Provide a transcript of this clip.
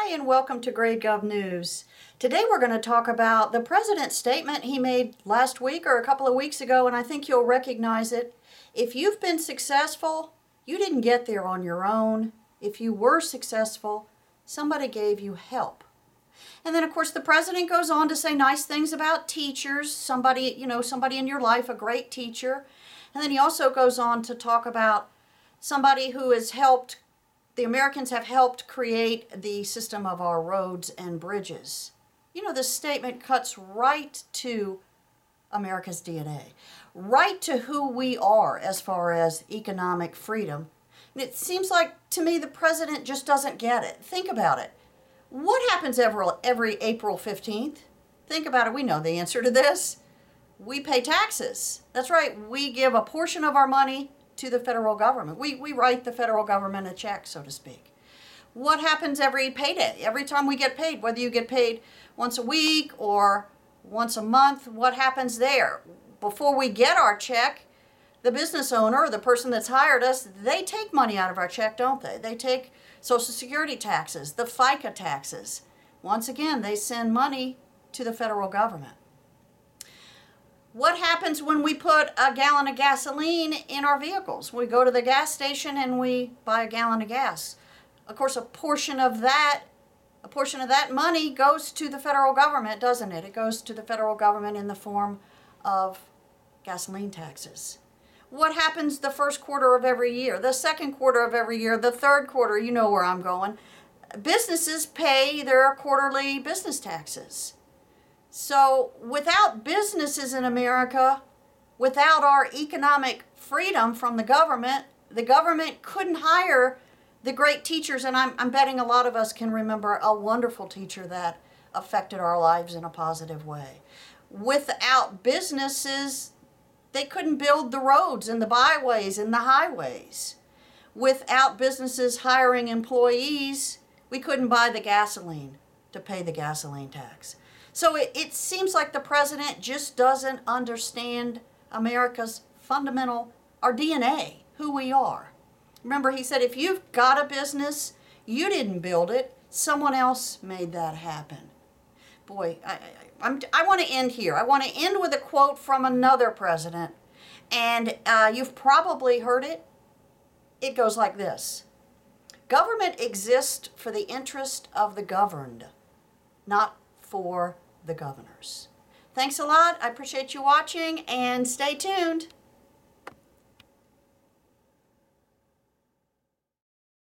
Hi, and welcome to Grade Gov News. Today we're going to talk about the president's statement he made last week or a couple of weeks ago, and I think you'll recognize it. If you've been successful, you didn't get there on your own. If you were successful, somebody gave you help. And then, of course, the president goes on to say nice things about teachers, somebody in your life, a great teacher. And then he also goes on to talk about somebody who has helped, the Americans have helped create the system of our roads and bridges. You know, this statement cuts right to America's DNA, right to who we are as far as economic freedom. And it seems like, to me, the president just doesn't get it. Think about it. What happens every April 15th? Think about it. We know the answer to this. We pay taxes. That's right. We give a portion of our money to the federal government. We write the federal government a check, so to speak. What happens every payday? Every time we get paid, whether you get paid once a week or once a month, what happens there? Before we get our check, the business owner or the person that's hired us, they take money out of our check, don't they? They take Social Security taxes, the FICA taxes. Once again, they send money to the federal government. What happens when we put a gallon of gasoline in our vehicles? We go to the gas station and we buy a gallon of gas. Of course, a portion of that money goes to the federal government, doesn't it? It goes to the federal government in the form of gasoline taxes. What happens the first quarter of every year, the second quarter of every year, the third quarter? You know where I'm going. Businesses pay their quarterly business taxes. So without businesses in America, without our economic freedom from the government couldn't hire the great teachers. And I'm betting a lot of us can remember a wonderful teacher that affected our lives in a positive way. Without businesses, they couldn't build the roads and the byways and the highways. Without businesses hiring employees, we couldn't buy the gasoline to pay the gasoline tax. So it seems like the president just doesn't understand America's fundamental, our DNA, who we are. Remember, he said, if you've got a business, you didn't build it, someone else made that happen. Boy, I want to end here. I want to end with a quote from another president, and you've probably heard it. It goes like this: government exists for the interest of the governed, not for the governors. Thanks a lot. I appreciate you watching, and stay tuned.